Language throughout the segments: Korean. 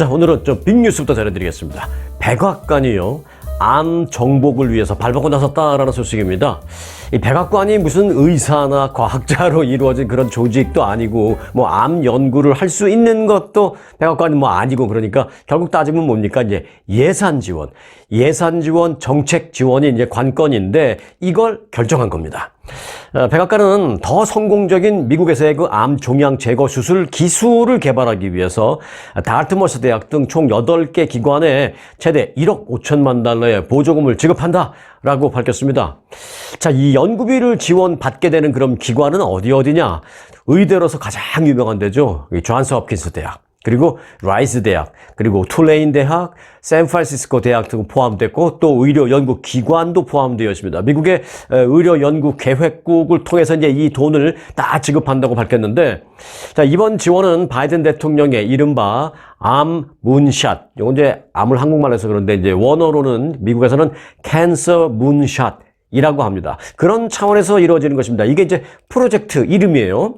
자, 오늘은 좀 빅뉴스부터 전해드리겠습니다. 백악관이요, 암 정복을 위해서 발벗고 나섰다라는 소식입니다. 이 백악관이 무슨 의사나 과학자로 이루어진 그런 조직도 아니고, 뭐 암 연구를 할 수 있는 것도 백악관이 뭐 아니고, 그러니까 결국 따지면 뭡니까? 이제 예산 지원, 정책 지원이 이제 관건인데 이걸 결정한 겁니다. 백악관은 더 성공적인 미국에서의 그 암 종양 제거 수술 기술을 개발하기 위해서 다르트머스 대학 등 총 8개 기관에 최대 1억 5천만 달러의 보조금을 지급한다라고 밝혔습니다. 자, 이 연구비를 지원받게 되는 그런 기관은 어디냐? 의대로서 가장 유명한 데죠. 존스 홉킨스 대학, 그리고 라이스 대학, 그리고 툴레인 대학, 샌프란시스코 대학 등 포함됐고, 또 의료 연구 기관도 포함되어 있습니다. 미국의 의료 연구 계획국을 통해서 이제 이 돈을 다 지급한다고 밝혔는데, 자, 이번 지원은 바이든 대통령의 이른바 암 문샷, 요건 이제 암을 한국말로 해서 그런데 이제 원어로는 미국에서는 캔서 문샷 이라고 합니다. 그런 차원에서 이루어지는 것입니다. 이게 이제 프로젝트 이름이에요.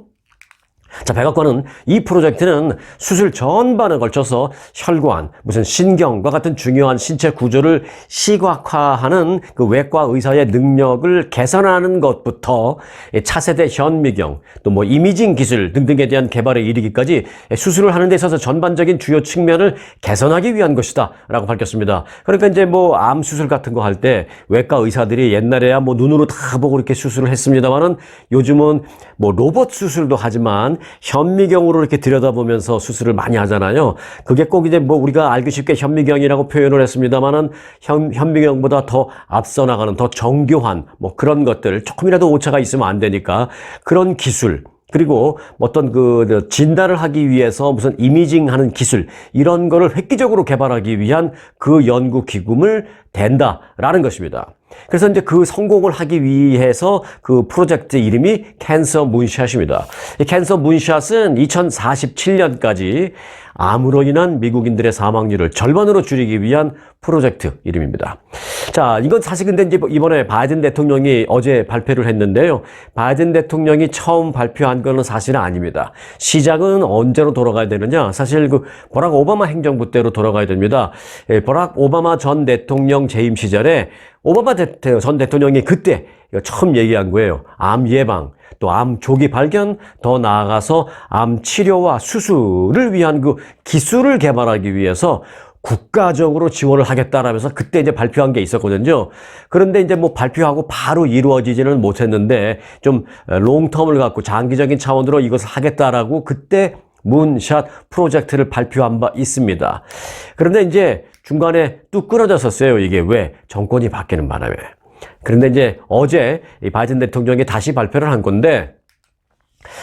자, 백악관은 이 프로젝트는 수술 전반에 걸쳐서 혈관, 무슨 신경과 같은 중요한 신체 구조를 시각화하는 그 외과 의사의 능력을 개선하는 것부터 차세대 현미경, 또 뭐 이미징 기술 등등에 대한 개발에 이르기까지 수술을 하는 데 있어서 전반적인 주요 측면을 개선하기 위한 것이다 라고 밝혔습니다. 그러니까 이제 뭐 암 수술 같은 거 할 때 외과 의사들이 옛날에야 뭐 눈으로 다 보고 이렇게 수술을 했습니다만은 요즘은 뭐 로봇 수술도 하지만 현미경으로 이렇게 들여다보면서 수술을 많이 하잖아요. 그게 꼭 이제 뭐 우리가 알기 쉽게 현미경이라고 표현을 했습니다만은 현미경보다 더 앞서 나가는 더 정교한 뭐 그런 것들, 조금이라도 오차가 있으면 안 되니까 그런 기술, 그리고 어떤 그 진단을 하기 위해서 무슨 이미징 하는 기술, 이런 거를 획기적으로 개발하기 위한 그 연구 기금을 댄다라는 것입니다. 그래서 이제 그 성공을 하기 위해서 그 프로젝트 이름이 캔서 문샷입니다. 이 캔서 문샷은 2047년까지 암으로 인한 미국인들의 사망률을 절반으로 줄이기 위한 프로젝트 이름입니다. 자, 이건 사실 근데 이제 이번에 바이든 대통령이 어제 발표를 했는데요. 바이든 대통령이 처음 발표한 거는 사실은 아닙니다. 시작은 언제로 돌아가야 되느냐? 사실 그 버락 오바마 행정부 때로 돌아가야 됩니다. 버락 오바마 전 대통령 재임 시절에 오바마 전 대통령이 그때 처음 얘기한 거예요. 암 예방, 또 암 조기 발견, 더 나아가서 암 치료와 수술을 위한 그 기술을 개발하기 위해서 국가적으로 지원을 하겠다라면서 그때 이제 발표한 게 있었거든요. 그런데 이제 뭐 발표하고 바로 이루어지지는 못했는데 좀 롱텀을 갖고 장기적인 차원으로 이것을 하겠다라고 그때 문샷 프로젝트를 발표한 바 있습니다. 그런데 이제 중간에 뚝 끊어졌었어요. 이게 왜? 정권이 바뀌는 바람에. 그런데 이제 어제 이 바이든 대통령이 다시 발표를 한 건데,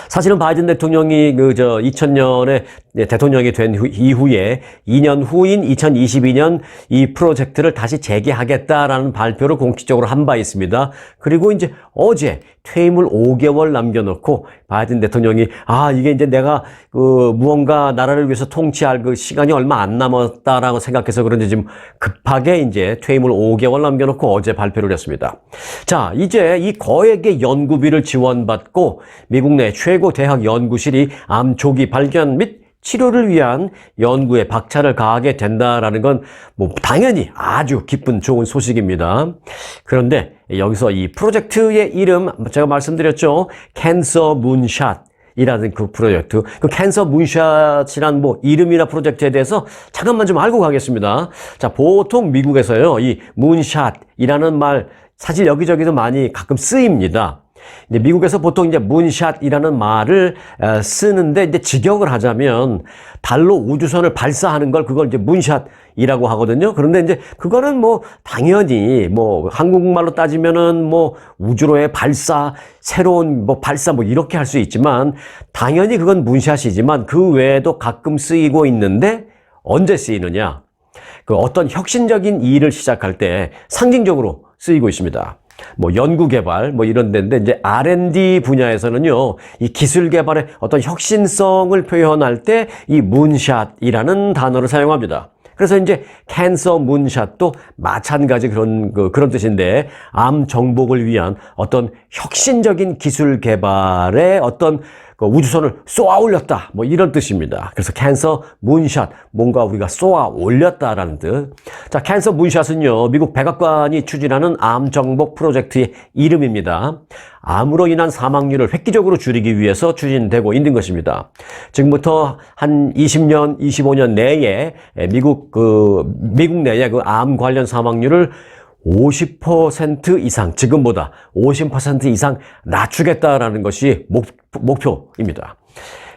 사실은 바이든 대통령이 2000년에 대통령이 된 이후에 2년 후인 2022년 이 프로젝트를 다시 재개하겠다라는 발표를 공식적으로 한 바 있습니다. 그리고 이제 어제 퇴임을 5개월 남겨놓고 바이든 대통령이 이게 이제 내가 무언가 나라를 위해서 통치할 그 시간이 얼마 안 남았다라고 생각해서 그런지 지금 급하게 이제 퇴임을 5개월 남겨놓고 어제 발표를 했습니다. 자, 이제 이 거액의 연구비를 지원받고 미국 내 최고 대학 연구실이 암 조기 발견 및 치료를 위한 연구에 박차를 가하게 된다라는 건 뭐 당연히 아주 기쁜 좋은 소식입니다. 그런데 여기서 이 프로젝트의 이름 제가 말씀드렸죠. 캔서 문샷 이라는 그 프로젝트, 그 캔서 문샷이란 뭐 이름이나 프로젝트에 대해서 잠깐만 좀 알고 가겠습니다. 자, 보통 미국에서요, 이 문샷이라는 말 사실 여기저기서 많이 가끔 쓰입니다. 이제 미국에서 보통 이제 문샷이라는 말을 쓰는데, 이제 직역을 하자면 달로 우주선을 발사하는 걸 그걸 이제 문샷이라고 하거든요. 그런데 이제 그거는 뭐 당연히 뭐 한국말로 따지면은 뭐 우주로의 발사, 새로운 뭐 발사 뭐 이렇게 할 수 있지만 당연히 그건 문샷이지만 그 외에도 가끔 쓰이고 있는데, 언제 쓰이느냐? 그 어떤 혁신적인 일을 시작할 때 상징적으로 쓰이고 있습니다. 뭐 연구개발 뭐 이런 데인데, 이제 R&D 분야에서는요, 이 기술 개발의 어떤 혁신성을 표현할 때 이 문샷이라는 단어를 사용합니다. 그래서 이제 캔서 문샷도 마찬가지 그런 뜻인데, 암 정복을 위한 어떤 혁신적인 기술 개발의 어떤 그 우주선을 쏘아 올렸다. 뭐 이런 뜻입니다. 그래서 캔서 문샷, 뭔가 우리가 쏘아 올렸다라는 뜻. 자, 캔서 문샷은요, 미국 백악관이 추진하는 암 정복 프로젝트의 이름입니다. 암으로 인한 사망률을 획기적으로 줄이기 위해서 추진되고 있는 것입니다. 지금부터 한 20년, 25년 내에 미국 내에 그 암 관련 사망률을 50% 이상, 지금보다 50% 이상 낮추겠다라는 것이 목표입니다.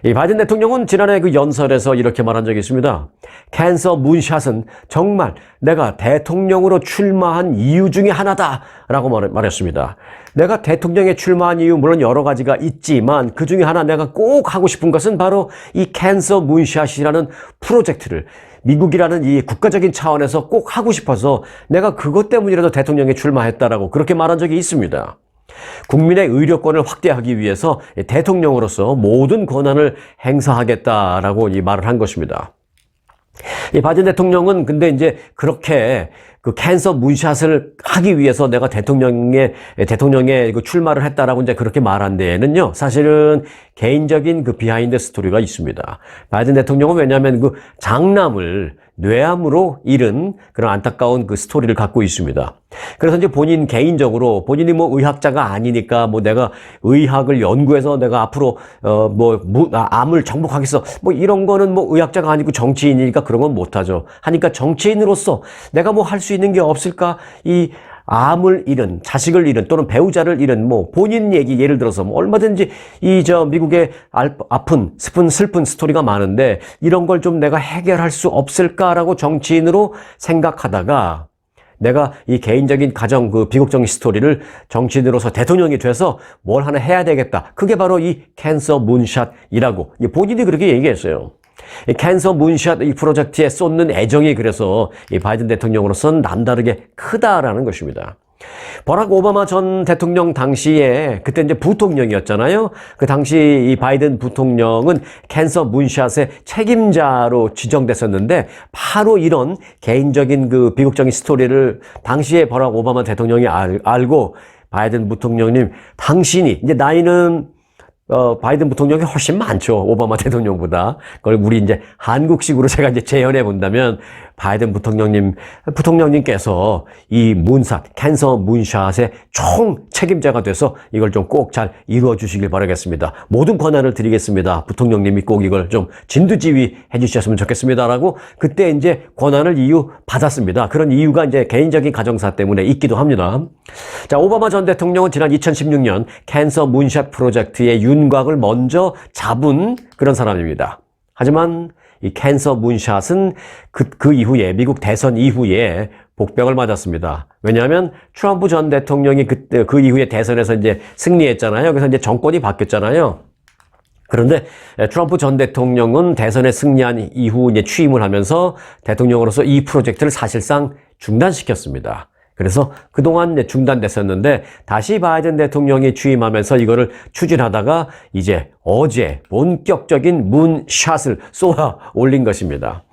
이 바이든 대통령은 지난해 그 연설에서 이렇게 말한 적이 있습니다. 캔서 문샷은 정말 내가 대통령으로 출마한 이유 중에 하나다라고 말했습니다. 내가 대통령에 출마한 이유 물론 여러 가지가 있지만 그 중에 하나 내가 꼭 하고 싶은 것은 바로 이 캔서 문샷이라는 프로젝트를 미국이라는 이 국가적인 차원에서 꼭 하고 싶어서 내가 그것 때문이라도 대통령에 출마했다라고 그렇게 말한 적이 있습니다. 국민의 의료권을 확대하기 위해서 대통령으로서 모든 권한을 행사하겠다라고 이 말을 한 것입니다. 이 바이든 대통령은 근데 이제 그렇게 그 캔서 문샷을 하기 위해서 내가 대통령에 그 출마를 했다라고 이제 그렇게 말한 데에는요, 사실은 개인적인 그 비하인드 스토리가 있습니다. 바이든 대통령은 왜냐하면 그 장남을 뇌암으로 잃은 그런 안타까운 그 스토리를 갖고 있습니다. 그래서 이제 개인적으로 본인이 뭐 의학자가 아니니까 뭐 내가 의학을 연구해서 내가 앞으로 암을 정복하겠어 뭐 이런 거는 뭐 의학자가 아니고 정치인이니까 그런 건 못하죠. 하니까 정치인으로서 내가 뭐 할 수 있는 게 없을까? 이 암을 잃은, 자식을 잃은, 또는 배우자를 잃은, 뭐, 본인 얘기, 예를 들어서, 뭐, 얼마든지, 미국의 아픈, 슬픈 스토리가 많은데, 이런 걸 좀 내가 해결할 수 없을까라고 정치인으로 생각하다가, 내가 이 개인적인 가정, 그 비극적인 스토리를 정치인으로서 대통령이 돼서 뭘 하나 해야 되겠다. 그게 바로 이 캔서 문샷이라고, 본인이 그렇게 얘기했어요. 이 캔서 문샷 이 프로젝트에 쏟는 애정이 그래서 이 바이든 대통령으로서는 남다르게 크다라는 것입니다. 버락 오바마 전 대통령 당시에 그때 이제 부통령이었잖아요. 그 당시 이 바이든 부통령은 캔서 문샷의 책임자로 지정됐었는데 바로 이런 개인적인 그 비극적인 스토리를 당시에 버락 오바마 대통령이 알고 바이든 부통령님 당신이 이제 나이는 바이든 부통령이 훨씬 많죠. 오바마 대통령보다. 그걸 우리 이제 한국식으로 제가 이제 재현해 본다면 바이든 부통령님께서 이 캔서 문샷의 총 책임자가 돼서 이걸 좀 꼭 잘 이루어 주시길 바라겠습니다. 모든 권한을 드리겠습니다. 부통령님이 꼭 이걸 좀 진두지휘 해 주셨으면 좋겠습니다라고 그때 이제 권한을 받았습니다. 그런 이유가 이제 개인적인 가정사 때문에 있기도 합니다. 자, 오바마 전 대통령은 지난 2016년 캔서 문샷 프로젝트의 윤곽을 먼저 잡은 그런 사람입니다. 하지만 이 캔서 문샷은 그 이후에 미국 대선 이후에 복병을 맞았습니다. 왜냐하면 트럼프 전 대통령이 그 이후에 대선에서 이제 승리했잖아요. 그래서 이제 정권이 바뀌었잖아요. 그런데 트럼프 전 대통령은 대선에 승리한 이후 이제 취임을 하면서 대통령으로서 이 프로젝트를 사실상 중단시켰습니다. 그래서 그동안 중단됐었는데 다시 바이든 대통령이 취임하면서 이거를 추진하다가 이제 어제 본격적인 문샷을 쏘아 올린 것입니다.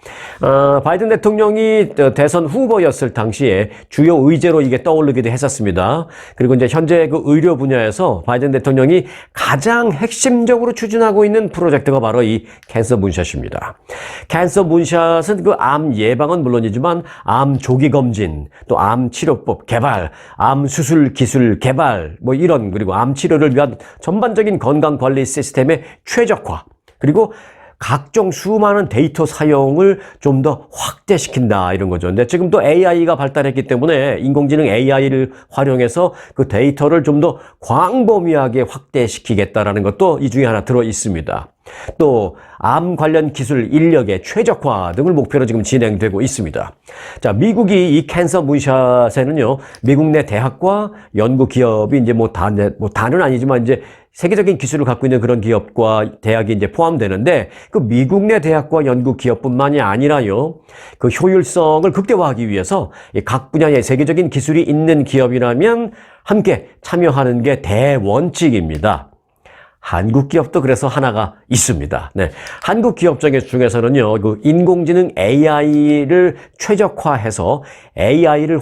바이든 대통령이 대선 후보였을 당시에 주요 의제로 이게 떠오르기도 했었습니다. 그리고 이제 현재 그 의료 분야에서 바이든 대통령이 가장 핵심적으로 추진하고 있는 프로젝트가 바로 이 캔서 문샷입니다. 캔서 문샷은 그 암 예방은 물론이지만 암 조기 검진, 또 암 치료법 개발, 암 수술 기술 개발, 뭐 이런 그리고 암 치료를 위한 전반적인 건강 관리 시스템의 최적화, 그리고 각종 수많은 데이터 사용을 좀 더 확대시킨다 이런 거죠. 근데 지금 또 AI가 발달했기 때문에 인공지능 AI를 활용해서 그 데이터를 좀 더 광범위하게 확대시키겠다라는 것도 이 중에 하나 들어 있습니다. 또 암 관련 기술 인력의 최적화 등을 목표로 지금 진행되고 있습니다. 자, 미국이 이 캔서 문샷에는요, 미국 내 대학과 연구 기업이 이제 다는 아니지만 이제 세계적인 기술을 갖고 있는 그런 기업과 대학이 이제 포함되는데 그 미국 내 대학과 연구 기업뿐만이 아니라요, 그 효율성을 극대화하기 위해서 각 분야의 세계적인 기술이 있는 기업이라면 함께 참여하는 게 대원칙입니다. 한국 기업도 그래서 하나가 있습니다. 네. 한국 기업 중에서는요, 그 인공지능 AI를 최적화해서 AI를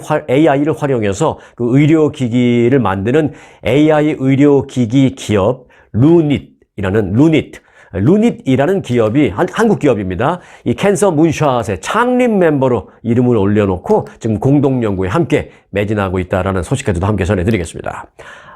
활용해서 그 의료기기를 만드는 AI 의료기기 기업 루닛 루닛이라는 루닛이라는 기업이 한국 기업입니다. 이 캔서 문샷의 창립 멤버로 이름을 올려놓고 지금 공동 연구에 함께 매진하고 있다라는 소식까지도 함께 전해드리겠습니다.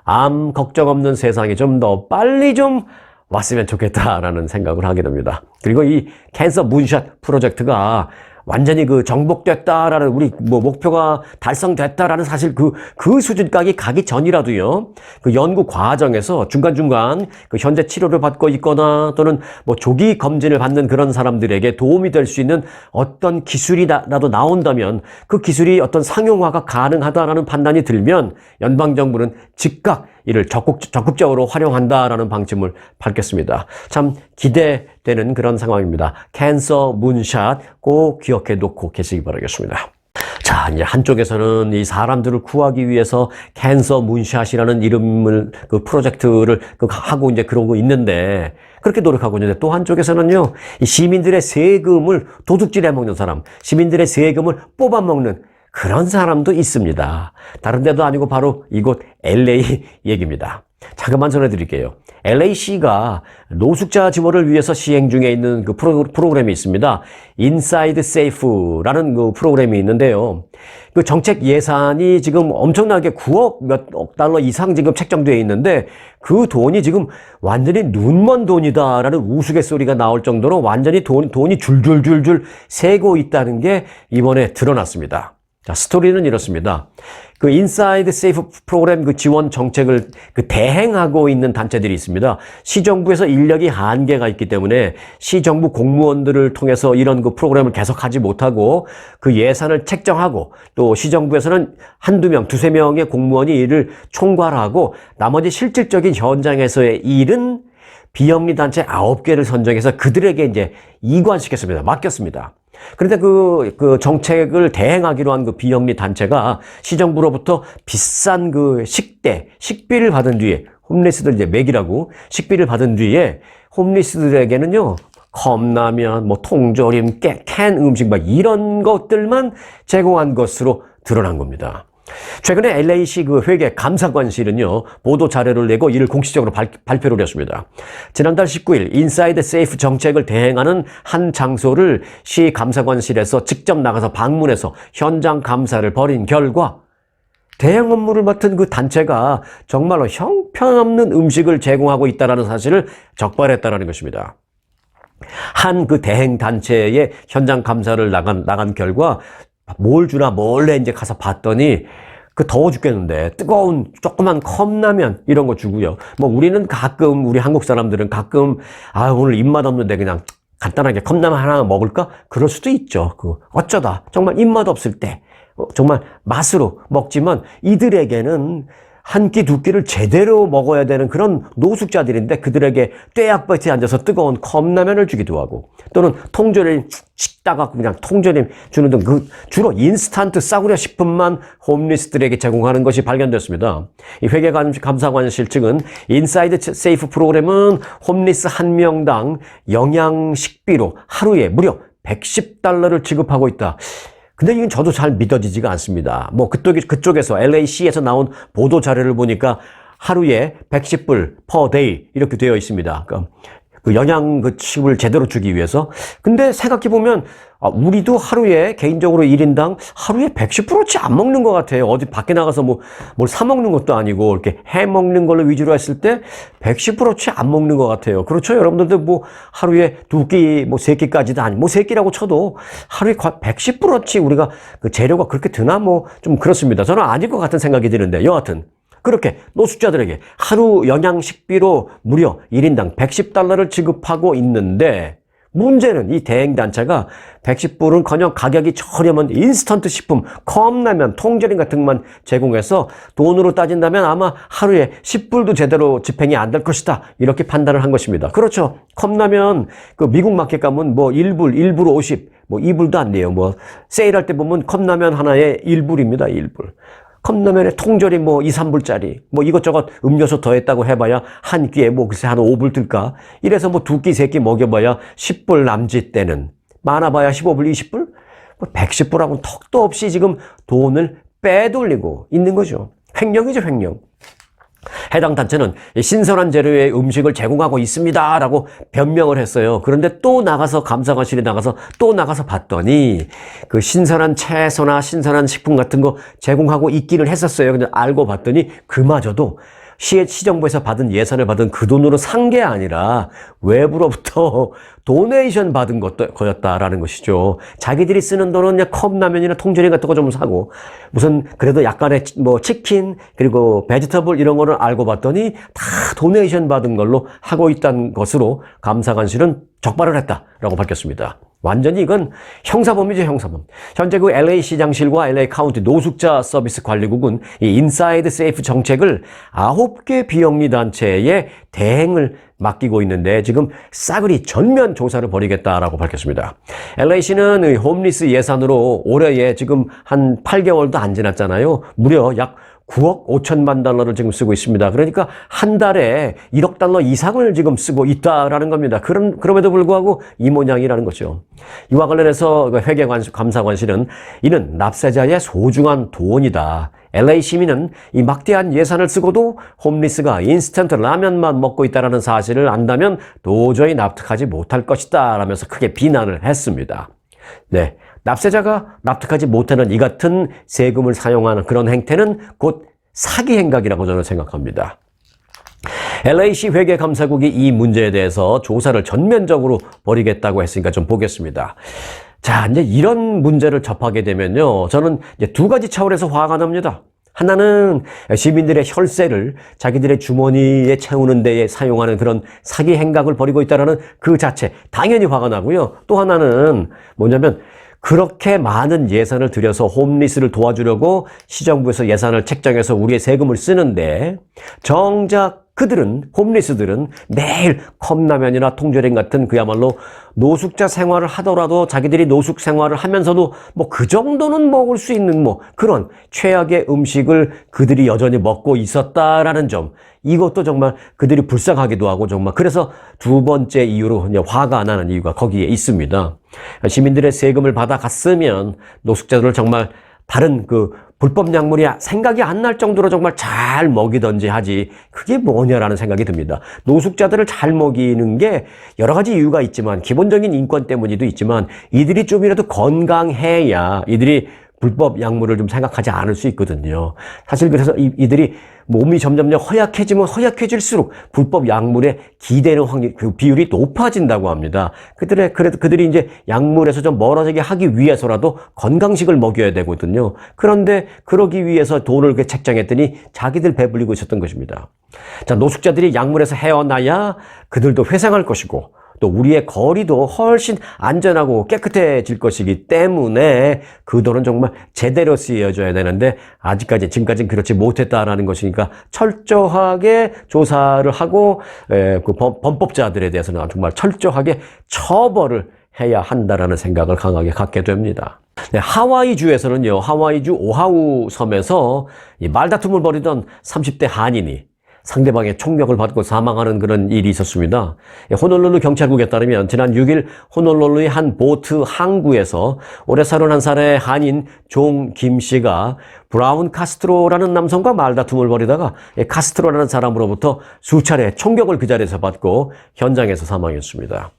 암 걱정 없는 세상이 좀 더 빨리 좀 왔으면 좋겠다라는 생각을 하게 됩니다. 그리고 이 캔서 문샷 프로젝트가 완전히 정복됐다라는 우리 목표가 달성됐다라는 사실 그 수준까지 가기 전이라도요. 그 연구 과정에서 중간중간 현재 치료를 받고 있거나 또는 조기 검진을 받는 그런 사람들에게 도움이 될 수 있는 어떤 기술이라도 나온다면 그 기술이 어떤 상용화가 가능하다라는 판단이 들면 연방정부는 즉각 이를 적극적으로 활용한다라는 방침을 밝혔습니다. 참 기대되는 그런 상황입니다. 캔서 문샷 꼭 기억해 놓고 계시기 바라겠습니다. 자, 이제 한쪽에서는 이 사람들을 구하기 위해서 캔서 문샷이라는 이름을 프로젝트를 하고 이제 그러고 있는데 그렇게 노력하고 있는데 또 한쪽에서는요, 이 시민들의 세금을 도둑질해 먹는 사람, 시민들의 세금을 뽑아 먹는 그런 사람도 있습니다. 다른 데도 아니고 바로 이곳 LA 얘기입니다. 잠깐만 전해드릴게요. LA시가 노숙자 지원을 위해서 시행 중에 있는 그 프로그램이 있습니다. Inside Safe라는 그 프로그램이 있는데요. 그 정책 예산이 지금 엄청나게 9억 몇억 달러 이상 지금 책정되어 있는데 그 돈이 지금 완전히 눈먼 돈이다라는 우스갯소리가 나올 정도로 완전히 돈이 줄줄줄줄 새고 있다는 게 이번에 드러났습니다. 자, 스토리는 이렇습니다. 그 인사이드 세이프 프로그램 그 지원 정책을 대행하고 있는 단체들이 있습니다. 시정부에서 인력이 한계가 있기 때문에 시정부 공무원들을 통해서 이런 그 프로그램을 계속하지 못하고 그 예산을 책정하고 또 시정부에서는 한두 명, 두세 명의 공무원이 이를 총괄하고 나머지 실질적인 현장에서의 일은 비영리 단체 9개를 선정해서 그들에게 이제 이관시켰습니다. 맡겼습니다. 그런데 그 정책을 대행하기로 한 그 비영리 단체가 시정부로부터 비싼 그 식비를 받은 뒤에 홈리스들 이제 먹이라고 식비를 받은 뒤에 홈리스들에게는요, 컵라면, 통조림, 캔 음식 막 이런 것들만 제공한 것으로 드러난 겁니다. 최근에 LA시 그 회계 감사관실은요, 보도 자료를 내고 이를 공식적으로 발표를 했습니다. 지난달 19일 인사이드 세이프 정책을 대행하는 한 장소를 시 감사관실에서 직접 나가서 방문해서 현장 감사를 벌인 결과 대행 업무를 맡은 그 단체가 정말로 형편없는 음식을 제공하고 있다는 사실을 적발했다는 것입니다. 한 그 대행 단체의 현장 감사를 나간 결과 뭘 주나 몰래 이제 가서 봤더니 더워 죽겠는데 뜨거운 조그만 컵라면 이런 거 주고요. 우리는 가끔 우리 한국 사람들은 가끔 오늘 입맛 없는데 그냥 간단하게 컵라면 하나 먹을까? 그럴 수도 있죠. 어쩌다 정말 입맛 없을 때 정말 맛으로 먹지만 이들에게는 한 끼 두 끼를 제대로 먹어야 되는 그런 노숙자들인데 그들에게 떼약볕에 앉아서 뜨거운 컵라면을 주기도 하고 또는 통조림 식다가 그냥 통조림 주는 등 주로 인스턴트 싸구려 식품만 홈리스들에게 제공하는 것이 발견됐습니다. 이 회계감사관실 측은 인사이드 세이프 프로그램은 홈리스 한 명당 영양 식비로 하루에 무려 $110를 지급하고 있다. 근데 이건 저도 잘 믿어지지가 않습니다. 그쪽에서 LA시에서 나온 보도 자료를 보니까 하루에 $110 per day 이렇게 되어 있습니다. 그 영양 칩을 제대로 주기 위해서. 근데 생각해보면 우리도 하루에 개인적으로 1인당 하루에 110%치 안 먹는 것 같아요. 어디 밖에 나가서 뭘 사 먹는 것도 아니고 이렇게 해 먹는 걸로 위주로 했을 때 110%치 안 먹는 것 같아요. 그렇죠? 여러분들도 하루에 2끼, 3끼까지도 아니고 3끼라고 쳐도 하루에 110%치 우리가 그 재료가 그렇게 드나 좀 그렇습니다. 저는 아닐 것 같은 생각이 드는데 여하튼 그렇게 노숙자들에게 하루 영양 식비로 무려 1인당 $110를 지급하고 있는데 문제는 이 대행단체가 $110은커녕 가격이 저렴한 인스턴트 식품, 컵라면, 통조림 같은 것만 제공해서 돈으로 따진다면 아마 하루에 $10도 제대로 집행이 안 될 것이다. 이렇게 판단을 한 것입니다. 그렇죠. 컵라면 미국 마켓 가면 1불, 1불 50, 2불도 안 돼요. 세일할 때 보면 컵라면 하나에 1불입니다. 1불. 컵라면에 통조림 2, 3불짜리 이것저것 음료수 더했다고 해봐야 한 끼에 글쎄 한 5불 들까? 이래서 2끼, 3끼 먹여봐야 10불 남짓 되는 많아봐야 15불, 20불? 110불하고는 턱도 없이 지금 돈을 빼돌리고 있는 거죠. 횡령이죠, 횡령. 해당 단체는 신선한 재료의 음식을 제공하고 있습니다라고 변명을 했어요. 그런데 또 나가서 감사관실에 나가서 또 나가서 봤더니 그 신선한 채소나 신선한 식품 같은 거 제공하고 있기는 했었어요. 근데 알고 봤더니 그마저도 시정부에서 받은 예산을 받은 그 돈으로 산 게 아니라 외부로부터 도네이션 받은 거였다라는 것이죠. 자기들이 쓰는 돈은 그냥 컵라면이나 통조림 같은 거 좀 사고 무슨 그래도 약간의 뭐 치킨 그리고 베지터블 이런 거를 알고 봤더니 다 도네이션 받은 걸로 하고 있다는 것으로 감사관실은 적발을 했다라고 밝혔습니다. 완전히 이건 형사범이죠, 형사범. 현재 그 LA 시장실과 LA 카운티 노숙자 서비스 관리국은 이 인사이드 세이프 정책을 9개 비영리 단체에 대행을 맡기고 있는데 지금 싸그리 전면 조사를 벌이겠다라고 밝혔습니다. LA시는 홈리스 예산으로 올해에 지금 한 8개월도 안 지났잖아요. 무려 약 9억 5천만 달러를 지금 쓰고 있습니다. 그러니까 한 달에 1억 달러 이상을 지금 쓰고 있다라는 겁니다. 그럼에도 불구하고 이 모양이라는 거죠. 이와 관련해서 회계감사관실은 이는 납세자의 소중한 돈이다. LA 시민은 이 막대한 예산을 쓰고도 홈리스가 인스턴트 라면만 먹고 있다는 사실을 안다면 도저히 납득하지 못할 것이다 라면서 크게 비난을 했습니다. 네, 납세자가 납득하지 못하는 이 같은 세금을 사용하는 그런 행태는 곧 사기 행각이라고 저는 생각합니다. LA시 회계감사국이 이 문제에 대해서 조사를 전면적으로 벌이겠다고 했으니까 좀 보겠습니다. 자, 이제 이런 문제를 접하게 되면요. 저는 이제 두 가지 차원에서 화가 납니다. 하나는 시민들의 혈세를 자기들의 주머니에 채우는 데에 사용하는 그런 사기 행각을 벌이고 있다는 그 자체, 당연히 화가 나고요. 또 하나는 뭐냐면 그렇게 많은 예산을 들여서 홈리스를 도와주려고 시정부에서 예산을 책정해서 우리의 세금을 쓰는데 정작 홈리스들은 매일 컵라면이나 통조림 같은 그야말로 노숙자 생활을 하더라도 자기들이 노숙 생활을 하면서도 뭐 그 정도는 먹을 수 있는 뭐 그런 최악의 음식을 그들이 여전히 먹고 있었다라는 점. 이것도 정말 그들이 불쌍하기도 하고 정말 그래서 두 번째 이유로 화가 안 나는 이유가 거기에 있습니다. 시민들의 세금을 받아갔으면 노숙자들을 정말 다른 그 불법 약물이 생각이 안 날 정도로 정말 잘 먹이던지 하지 그게 뭐냐라는 생각이 듭니다. 노숙자들을 잘 먹이는 게 여러 가지 이유가 있지만 기본적인 인권 때문이도 있지만 이들이 좀이라도 건강해야 이들이 불법 약물을 좀 생각하지 않을 수 있거든요. 사실 그래서 이들이 몸이 점점 허약해지면 허약해질수록 불법 약물에 기대는 확률, 그 비율이 높아진다고 합니다. 그들이 이제 약물에서 좀 멀어지게 하기 위해서라도 건강식을 먹여야 되거든요. 그런데 그러기 위해서 돈을 책정했더니 자기들 배불리고 있었던 것입니다. 자, 노숙자들이 약물에서 헤어나야 그들도 회생할 것이고 또 우리의 거리도 훨씬 안전하고 깨끗해질 것이기 때문에 그 돈은 정말 제대로 쓰여져야 되는데 지금까지는 그렇지 못했다라는 것이니까 철저하게 조사를 하고 그 범법자들에 대해서는 정말 철저하게 처벌을 해야 한다라는 생각을 강하게 갖게 됩니다. 네, 하와이주에서는요, 하와이주 오하우 섬에서 이 말다툼을 벌이던 30대 한인이 상대방의 총격을 받고 사망하는 그런 일이 있었습니다. 호놀룰루 경찰국에 따르면 지난 6일 호놀룰루의 한 보트 항구에서 올해 31살의 한인 종 김 씨가 브라운 카스트로라는 남성과 말다툼을 벌이다가 카스트로라는 사람으로부터 수차례 총격을 그 자리에서 받고 현장에서 사망했습니다.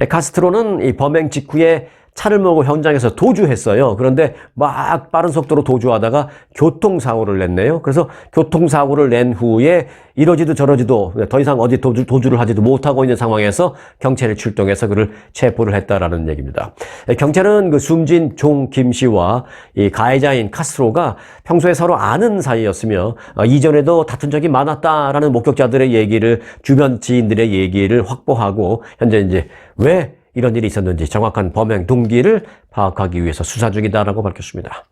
카스트로는 이 범행 직후에 차를 몰고 현장에서 도주했어요. 그런데 막 빠른 속도로 도주하다가 교통사고를 냈네요. 그래서 교통사고를 낸 후에 이러지도 저러지도 더 이상 어디 도주를 하지도 못하고 있는 상황에서 경찰이 출동해서 그를 체포를 했다라는 얘기입니다. 경찰은 그 숨진 종 김 씨와 이 가해자인 카스트로가 평소에 서로 아는 사이였으며 이전에도 다툰 적이 많았다라는 목격자들의 얘기를 주변 지인들의 얘기를 확보하고 현재 이제 왜 이런 일이 있었는지 정확한 범행 동기를 파악하기 위해서 수사 중이다라고 밝혔습니다.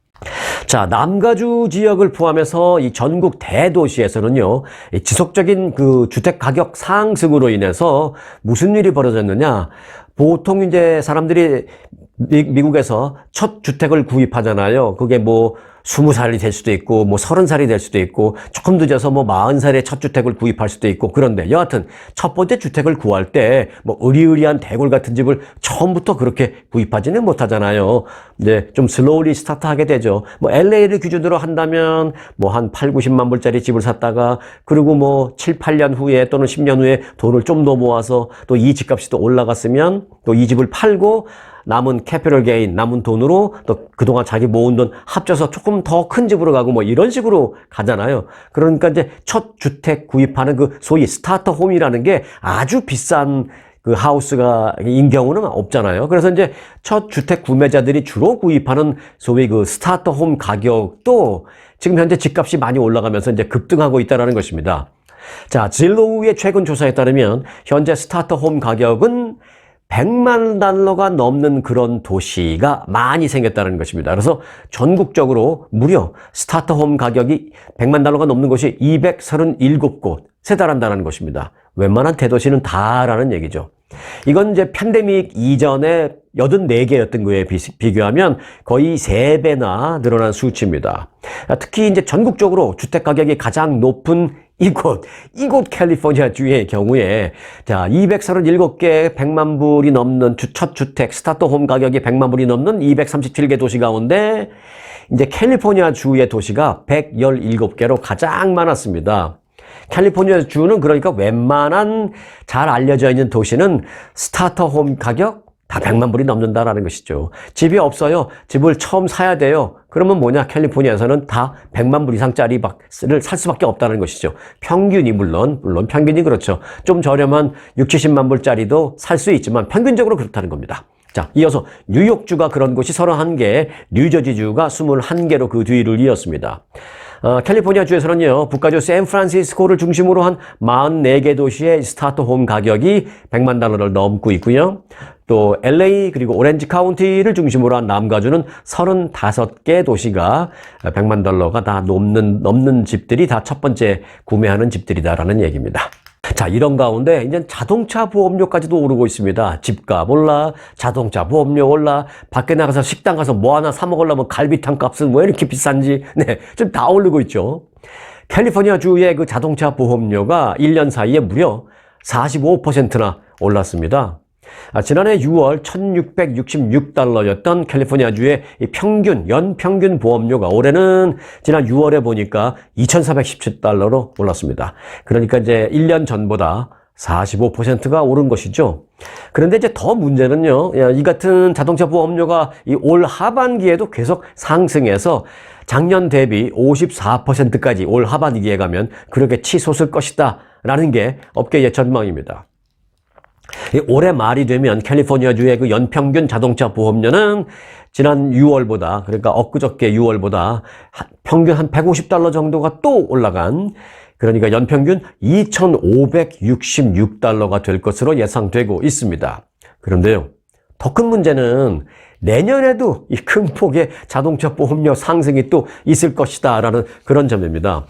자, 남가주 지역을 포함해서 이 전국 대도시에서는요, 지속적인 그 주택 가격 상승으로 인해서 무슨 일이 벌어졌느냐? 보통 이제 사람들이 미국에서 첫 주택을 구입하잖아요. 그게 뭐 20살이 될 수도 있고, 뭐 30살이 될 수도 있고, 조금 늦어서 뭐 40살에 첫 주택을 구입할 수도 있고, 그런데 여하튼 첫 번째 주택을 구할 때 뭐 으리으리한 대골 같은 집을 처음부터 그렇게 구입하지는 못하잖아요. 이제 좀 슬로우리 스타트하게 되죠. 뭐 LA를 기준으로 한다면 뭐 한 8, 90만 불짜리 집을 샀다가, 그리고 뭐 7, 8년 후에 또는 10년 후에 돈을 좀 더 모아서 또 이 집값이 또 올라갔으면 또 이 집을 팔고 남은 캐피털 게인, 남은 돈으로 또 그동안 자기 모은 돈 합쳐서 조금 더 큰 집으로 가고 뭐 이런 식으로 가잖아요. 그러니까 이제 첫 주택 구입하는 그 소위 스타터 홈이라는 게 아주 비싼 그 하우스가 인 경우는 없잖아요. 그래서 이제 첫 주택 구매자들이 주로 구입하는 소위 그 스타터 홈 가격도 지금 현재 집값이 많이 올라가면서 이제 급등하고 있다는 것입니다. 자, 질로우의 최근 조사에 따르면 현재 스타터 홈 가격은 100만 달러가 넘는 그런 도시가 많이 생겼다는 것입니다. 그래서 전국적으로 무려 스타터홈 가격이 100만 달러가 넘는 곳이 237곳에 달한다는 것입니다. 웬만한 대도시는 다라는 얘기죠. 이건 이제 팬데믹 이전에 84개였던 거에 비교하면 거의 3배나 늘어난 수치입니다. 특히 이제 전국적으로 주택 가격이 가장 높은 이곳 캘리포니아 주의 경우에 자, 237개 100만 불이 넘는 첫 주택 스타터홈 가격이 100만 불이 넘는 237개 도시 가운데 이제 캘리포니아 주의 도시가 117개로 가장 많았습니다. 캘리포니아 주는 그러니까 웬만한 잘 알려져 있는 도시는 스타터홈 가격 다 100만 불이 넘는다라는 것이죠. 집이 없어요. 집을 처음 사야 돼요. 그러면 뭐냐? 캘리포니아에서는 다 100만 불 이상짜리를 살 수밖에 없다는 것이죠. 평균이 물론 평균이 그렇죠. 좀 저렴한 6, 70만 불짜리도 살 수 있지만 평균적으로 그렇다는 겁니다. 자, 이어서 뉴욕주가 그런 곳이 31개, 뉴저지주가 21개로 그 뒤를 이었습니다. 캘리포니아 주에서는요, 북가주 샌프란시스코를 중심으로 한 44개 도시의 스타터홈 가격이 100만 달러를 넘고 있고요. 또 LA 그리고 오렌지 카운티를 중심으로 한 남가주는 35개 도시가 100만 달러가 다 넘는 집들이 다 첫 번째 구매하는 집들이다라는 얘기입니다. 자, 이런 가운데 이제 자동차 보험료까지도 오르고 있습니다. 집값 올라, 자동차 보험료 올라, 밖에 나가서 식당 가서 뭐 하나 사 먹으려면 갈비탕 값은 왜 이렇게 비싼지, 네, 좀 다 오르고 있죠. 캘리포니아 주의 그 자동차 보험료가 1년 사이에 무려 45%나 올랐습니다. 지난해 6월 1666달러였던 캘리포니아주의 연평균 보험료가 올해는 지난 6월에 보니까 2417달러로 올랐습니다. 그러니까 이제 1년 전보다 45%가 오른 것이죠. 그런데 이제 더 문제는요, 이 같은 자동차 보험료가 올 하반기에도 계속 상승해서 작년 대비 54%까지 올 하반기에 가면 그렇게 치솟을 것이다 라는 게 업계의 전망입니다. 올해 말이 되면 캘리포니아주의 그 연평균 자동차 보험료는 지난 6월보다, 그러니까 엊그저께 6월보다 평균 한 150달러 정도가 또 올라간, 그러니까 연평균 2,566달러가 될 것으로 예상되고 있습니다. 그런데요, 더 큰 문제는 내년에도 이 큰 폭의 자동차 보험료 상승이 또 있을 것이다 라는 그런 점입니다.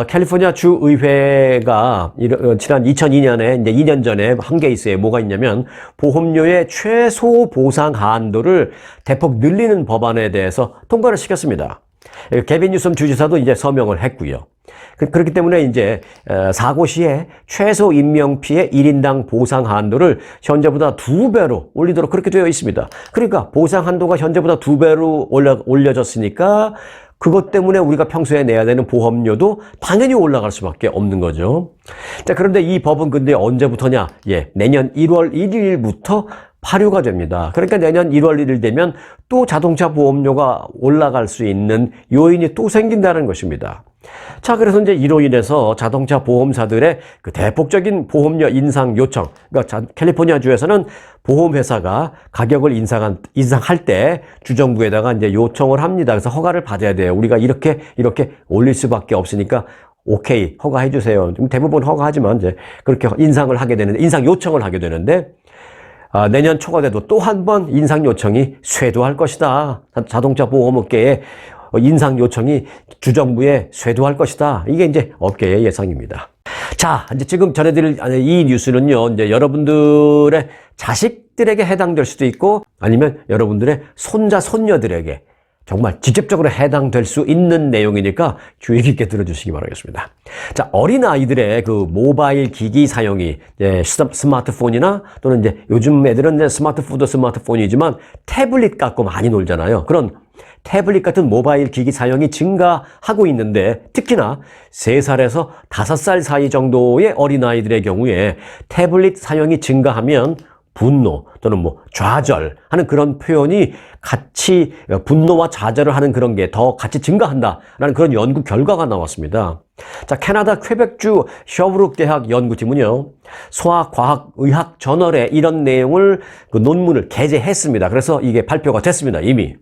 캘리포니아 주 의회가 지난 2002년에 이제 2년 전에 한 게 있어요. 뭐가 있냐면 보험료의 최소 보상 한도를 대폭 늘리는 법안에 대해서 통과를 시켰습니다. 게빈 뉴섬 주지사도 이제 서명을 했고요. 그렇기 때문에 이제 사고 시에 최소 인명피해 1인당 보상 한도를 현재보다 2배로 올리도록 그렇게 되어 있습니다. 그러니까 보상 한도가 현재보다 2배로 올려졌으니까 그것 때문에 우리가 평소에 내야 되는 보험료도 당연히 올라갈 수밖에 없는 거죠. 자, 그런데 이 법은 근데 언제부터냐? 내년 1월 1일부터 발효가 됩니다. 그러니까 내년 1월 1일 되면 또 자동차 보험료가 올라갈 수 있는 요인이 또 생긴다는 것입니다. 자, 그래서 이제 이로 인해서 자동차 보험사들의 그 대폭적인 보험료 인상 요청, 그러니까 캘리포니아 주에서는 보험회사가 가격을 인상할 때 주정부에다가 이제 요청을 합니다. 그래서 허가를 받아야 돼요. 우리가 이렇게 올릴 수밖에 없으니까 오케이, 허가해 주세요. 대부분 허가하지만 이제 그렇게 인상 요청을 하게 되는데, 내년 초가 돼도 또 한 번 인상 요청이 쇄도할 것이다. 자동차 보험업계에 인상 요청이 주정부에 쇄도할 것이다. 이게 이제 업계의 예상입니다. 자, 이제 지금 전해드릴 이 뉴스는요, 이제 여러분들의 자식들에게 해당될 수도 있고, 아니면 여러분들의 손자, 손녀들에게 정말 직접적으로 해당될 수 있는 내용이니까 주의 깊게 들어주시기 바라겠습니다. 자, 어린아이들의 그 모바일 기기 사용이 스마트폰이나 또는 이제 요즘 애들은 이제 스마트폰도 스마트폰이지만 태블릿 갖고 많이 놀잖아요. 그런 태블릿 같은 모바일 기기 사용이 증가하고 있는데 특히나 3살에서 5살 사이 정도의 어린아이들의 경우에 태블릿 사용이 증가하면 분노 또는 뭐 좌절하는 그런 표현이 같이 분노와 좌절을 하는 그런 게 더 같이 증가한다라는 그런 연구 결과가 나왔습니다. 자, 캐나다 퀘벡주 셔브룩 대학 연구팀은요, 소아과학의학 저널에 이런 내용을 그 논문을 게재했습니다. 그래서 이게 발표가 됐습니다. 이미.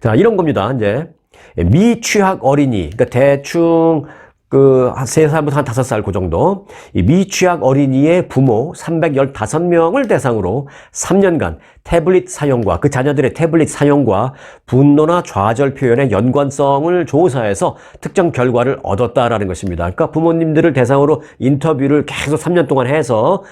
자, 이런 겁니다. 이제 미취학 어린이, 그러니까 대충 한 3살부터 한 5살 그 정도 이 미취학 어린이의 부모 315명을 대상으로 3년간 태블릿 사용과 그 자녀들의 태블릿 사용과 분노나 좌절 표현의 연관성을 조사해서 특정 결과를 얻었다라는 것입니다. 그러니까 부모님들을 대상으로 인터뷰를 계속 3년 동안 해서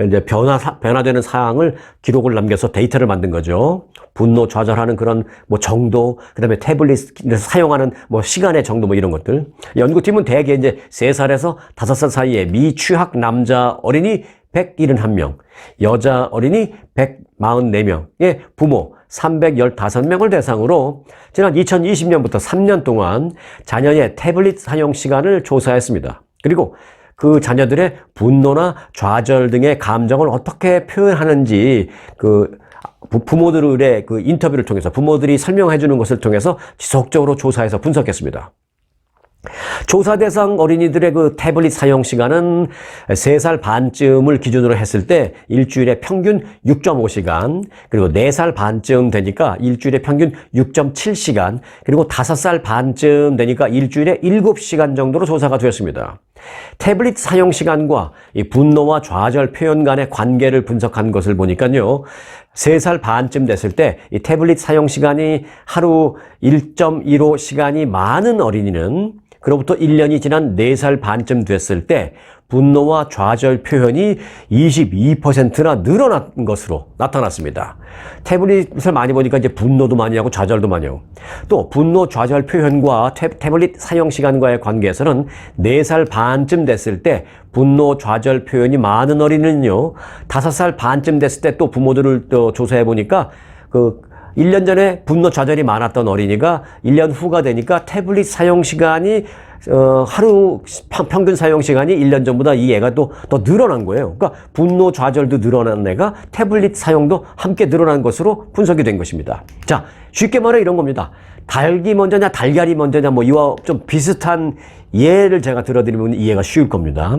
이제 변화되는 사항을 기록을 남겨서 데이터를 만든 거죠. 분노, 좌절하는 그런 뭐 정도, 그다음에 태블릿을 사용하는 뭐 시간의 정도 뭐 이런 것들. 연구팀은 대개 이제 3살에서 5살 사이에 미취학 남자 어린이 171명, 여자 어린이 144명의 부모 315명을 대상으로 지난 2020년부터 3년 동안 자녀의 태블릿 사용 시간을 조사했습니다. 그리고 그 자녀들의 분노나 좌절 등의 감정을 어떻게 표현하는지 그 부모들의 그 인터뷰를 통해서 부모들이 설명해 주는 것을 통해서 지속적으로 조사해서 분석했습니다. 조사 대상 어린이들의 그 태블릿 사용 시간은 3살 반쯤을 기준으로 했을 때 일주일에 평균 6.5시간, 그리고 4살 반쯤 되니까 일주일에 평균 6.7시간, 그리고 5살 반쯤 되니까 일주일에 7시간 정도로 조사가 되었습니다. 태블릿 사용 시간과 이 분노와 좌절 표현 간의 관계를 분석한 것을 보니까요, 3살 반쯤 됐을 때 이 태블릿 사용 시간이 하루 1.15시간이 많은 어린이는 그로부터 1년이 지난 4살 반쯤 됐을 때 분노와 좌절 표현이 22%나 늘어난 것으로 나타났습니다. 태블릿을 많이 보니까 이제 분노도 많이 하고 좌절도 많이 하고, 또 분노 좌절 표현과 태블릿 사용 시간과의 관계에서는 4살 반쯤 됐을 때 분노 좌절 표현이 많은 어린이는요, 5살 반쯤 됐을 때 또 부모들을 또 조사해 보니까 1년 전에 분노 좌절이 많았던 어린이가 1년 후가 되니까 태블릿 사용 시간이 하루 평균 사용 시간이 1년 전보다 이 애가 또 더 늘어난 거예요. 그러니까 분노 좌절도 늘어난 애가 태블릿 사용도 함께 늘어난 것으로 분석이 된 것입니다. 자, 쉽게 말해 이런 겁니다. 닭이 먼저냐 달걀이 먼저냐 뭐 이와 좀 비슷한 예를 제가 들어드리면 이해가 쉬울 겁니다.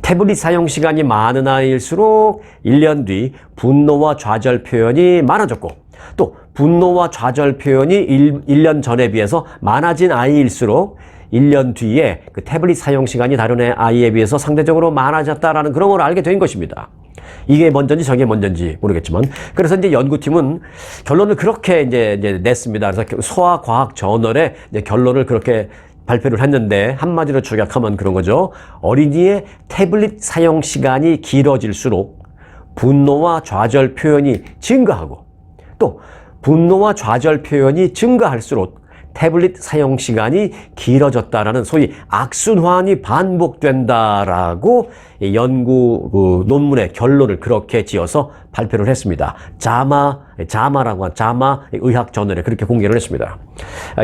태블릿 사용 시간이 많은 아이일수록 1년 뒤 분노와 좌절 표현이 많아졌고, 또 분노와 좌절 표현이 1년 전에 비해서 많아진 아이일수록 1년 뒤에 그 태블릿 사용 시간이 다른 아이에 비해서 상대적으로 많아졌다라는 그런 걸 알게 된 것입니다. 이게 먼저인지 저게 먼저인지 모르겠지만, 그래서 이제 연구팀은 결론을 그렇게 이제 냈습니다. 그래서 소아과학 저널에 이제 결론을 그렇게 발표를 했는데 한마디로 조약하면 그런 거죠. 어린이의 태블릿 사용 시간이 길어질수록 분노와 좌절 표현이 증가하고, 또 분노와 좌절 표현이 증가할수록 태블릿 사용 시간이 길어졌다라는 소위 악순환이 반복된다라고 연구 논문의 결론을 그렇게 지어서 발표를 했습니다. 자마라고 한 자마 의학 저널에 그렇게 공개를 했습니다.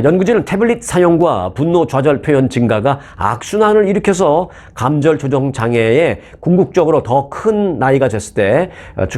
연구진은 태블릿 사용과 분노 좌절 표현 증가가 악순환을 일으켜서 감절 조정 장애에 궁극적으로 더 큰 나이가 됐을 때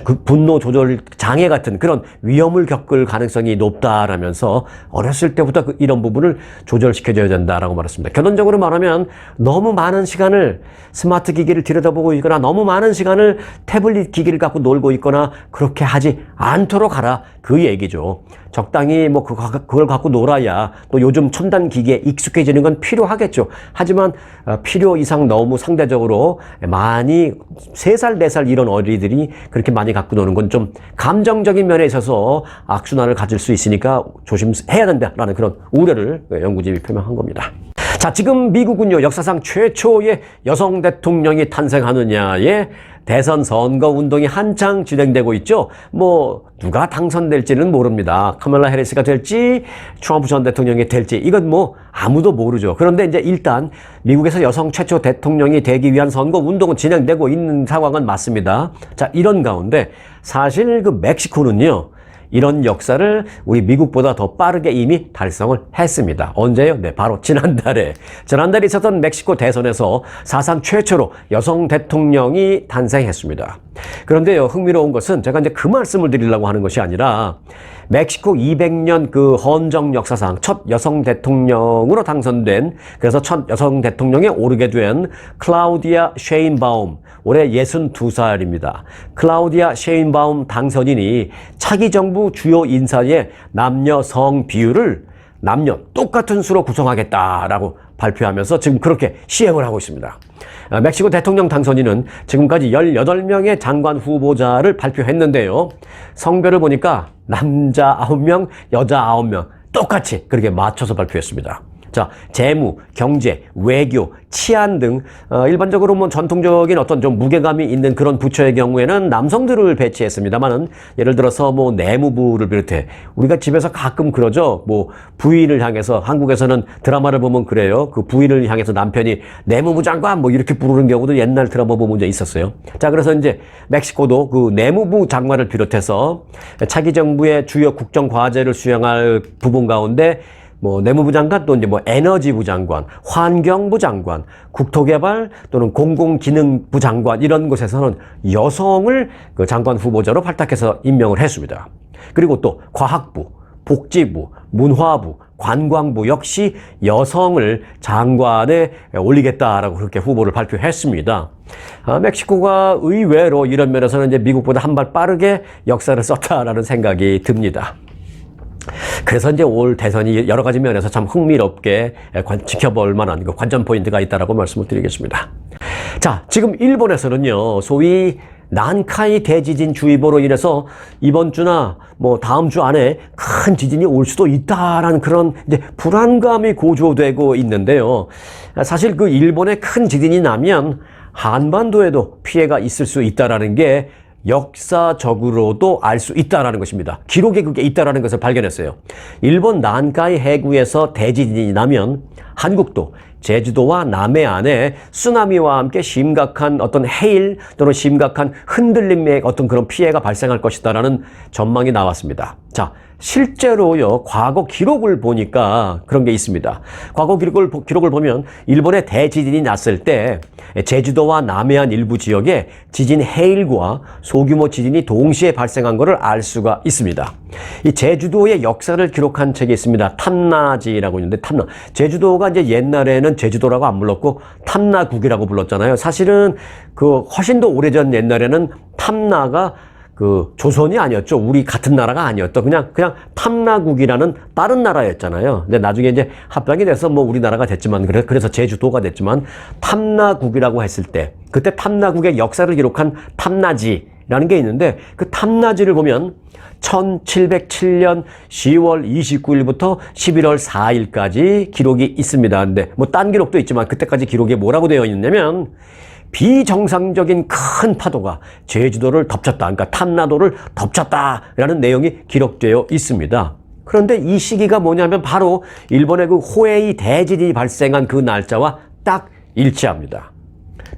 그 분노 조절 장애 같은 그런 위험을 겪을 가능성이 높다라면서 어렸을 때부터 이런 부분을 조절시켜줘야 된다라고 말했습니다. 결론적으로 말하면 너무 많은 시간을 스마트 기기를 들여다보고 있거나 너무 많은 시간을 태블릿 기기를 갖고 놀고 있거나 그렇게 하지 않도록 하라, 그 얘기죠. 적당히 뭐 그걸 갖고 놀아야 또 요즘 첨단 기기에 익숙해지는 건 필요하겠죠. 하지만 필요 이상 너무 상대적으로 많이 3살, 4살 이런 어린이들이 그렇게 많이 갖고 노는 건 좀 감정적인 면에 있어서 악순환을 가질 수 있으니까 조심해야 된다라는 그런 우려를 연구진이 표명한 겁니다. 자, 지금 미국은요, 역사상 최초의 여성 대통령이 탄생하느냐에 대선 선거 운동이 한창 진행되고 있죠. 뭐 누가 당선될지는 모릅니다. 카멀라 해리스가 될지 트럼프 전 대통령이 될지 이건 뭐 아무도 모르죠. 그런데 이제 일단 미국에서 여성 최초 대통령이 되기 위한 선거 운동은 진행되고 있는 상황은 맞습니다. 자, 이런 가운데 사실 그 멕시코는요. 이런 역사를 우리 미국보다 더 빠르게 이미 달성을 했습니다. 언제요? 네, 바로 지난달에 있었던 멕시코 대선에서 사상 최초로 여성 대통령이 탄생했습니다. 그런데요, 흥미로운 것은 제가 이제 그 말씀을 드리려고 하는 것이 아니라 멕시코 200년 그 헌정 역사상 첫 여성 대통령으로 당선된, 그래서 첫 여성 대통령에 오르게 된 클라우디아 셰인바움, 올해 62살입니다. 클라우디아 셰인바움 당선인이 차기 정부 주요 인사의 남녀 성 비율을 남녀 똑같은 수로 구성하겠다라고 발표하면서 지금 그렇게 시행을 하고 있습니다. 멕시코 대통령 당선인은 지금까지 18명의 장관 후보자를 발표했는데요. 성별을 보니까 남자 9명, 여자 9명 똑같이 그렇게 맞춰서 발표했습니다. 자, 재무, 경제, 외교, 치안 등 일반적으로 뭐 전통적인 어떤 좀 무게감이 있는 그런 부처의 경우에는 남성들을 배치했습니다만은, 예를 들어서 뭐 내무부를 비롯해 우리가 집에서 가끔 그러죠. 뭐 부인을 향해서, 한국에서는 드라마를 보면 그래요. 그 부인을 향해서 남편이 내무부 장관 뭐 이렇게 부르는 경우도 옛날 드라마 보면 이제 있었어요. 자, 그래서 이제 멕시코도 그 내무부 장관을 비롯해서 차기 정부의 주요 국정 과제를 수행할 부분 가운데 뭐 내무부 장관, 또 이제 뭐 에너지부 장관, 환경부 장관, 국토개발 또는 공공기능부 장관, 이런 곳에서는 여성을 그 장관 후보자로 발탁해서 임명을 했습니다. 그리고 또 과학부, 복지부, 문화부, 관광부 역시 여성을 장관에 올리겠다라고 그렇게 후보를 발표했습니다. 멕시코가 의외로 이런 면에서는 이제 미국보다 한 발 빠르게 역사를 썼다라는 생각이 듭니다. 그래서 이제 올 대선이 여러 가지 면에서 참 흥미롭게 지켜볼 만한 그 관전 포인트가 있다라고 말씀을 드리겠습니다. 자, 지금 일본에서는요, 소위 난카이 대지진 주의보로 인해서 이번 주나 뭐 다음 주 안에 큰 지진이 올 수도 있다라는 그런 이제 불안감이 고조되고 있는데요. 사실 그 일본에 큰 지진이 나면 한반도에도 피해가 있을 수 있다라는 게 역사적으로도 알 수 있다라는 것입니다. 기록에 그게 있다라는 것을 발견했어요. 일본 난카이 해구에서 대지진이 나면 한국도 제주도와 남해안에 쓰나미와 함께 심각한 어떤 해일 또는 심각한 흔들림의 어떤 그런 피해가 발생할 것이다라는 전망이 나왔습니다. 자, 실제로요, 과거 기록을 보니까 그런 게 있습니다. 과거 기록을 보면 일본의 대지진이 났을 때 제주도와 남해안 일부 지역에 지진 해일과 소규모 지진이 동시에 발생한 것을 알 수가 있습니다. 이 제주도의 역사를 기록한 책이 있습니다. 탐나지라고 있는데, 제주도가 이제 옛날에는 제주도라고 안 불렀고 탐나국이라고 불렀잖아요. 사실은 그 훨씬 더 오래전 옛날에는 탐나가 그 조선이 아니었죠. 우리 같은 나라가 아니었던 그냥 탐나국이라는 다른 나라였잖아요. 근데 나중에 이제 합병이 돼서 뭐 우리나라가 됐지만, 그래서 제주도가 됐지만, 탐나국이라고 했을 때 그때 탐나국의 역사를 기록한 탐나지라는 게 있는데, 그 탐나지를 보면 1707년 10월 29일부터 11월 4일까지 기록이 있습니다. 근데 뭐 딴 기록도 있지만 그때까지 기록에 뭐라고 되어 있냐면, 비정상적인 큰 파도가 제주도를 덮쳤다, 그러니까 탐나도를 덮쳤다라는 내용이 기록되어 있습니다. 그런데 이 시기가 뭐냐면 바로 일본의 그 호에이 대지진이 발생한 그 날짜와 딱 일치합니다.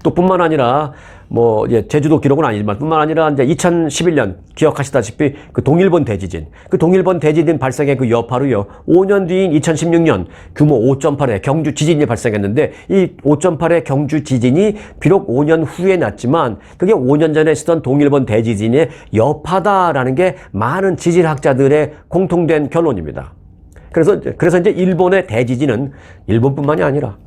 또 뿐만 아니라 뭐 이제 제주도 기록은 아니지만 뿐만 아니라 이제 2011년 기억하시다시피 그 동일본 대지진, 그 동일본 대지진 발생의 그 여파로요, 5년 뒤인 2016년 규모 5.8의 경주 지진이 발생했는데, 이 5.8의 경주 지진이 비록 5년 후에 났지만 그게 5년 전에 있었던 동일본 대지진의 여파다라는 게 많은 지질학자들의 공통된 결론입니다. 그래서 이제 일본의 대지진은 일본뿐만이 아니라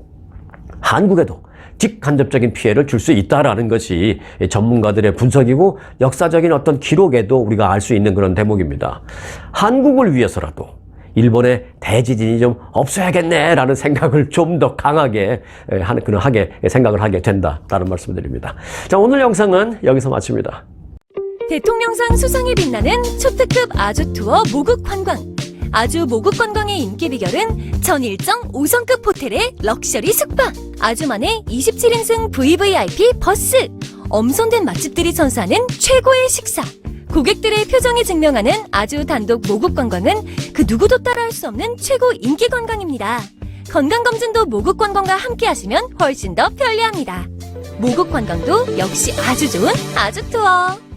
한국에도 직간접적인 피해를 줄 수 있다라는 것이 전문가들의 분석이고, 역사적인 어떤 기록에도 우리가 알 수 있는 그런 대목입니다. 한국을 위해서라도 일본의 대지진이 좀 없어야겠네라는 생각을 좀 더 강하게 생각을 하게 된다라는 말씀을 드립니다. 자, 오늘 영상은 여기서 마칩니다. 대통령상 수상에 빛나는 초특급 아주 투어 모국 관광. 아주 모국 관광의 인기 비결은 전 일정 5성급 호텔의 럭셔리 숙박, 아주만의 27인승 VVIP 버스, 엄선된 맛집들이 선사하는 최고의 식사. 고객들의 표정이 증명하는 아주 단독 모국 관광은 그 누구도 따라할 수 없는 최고 인기 관광입니다. 건강검진도 모국 관광과 함께 하시면 훨씬 더 편리합니다. 모국 관광도 역시 아주 좋은 아주 투어.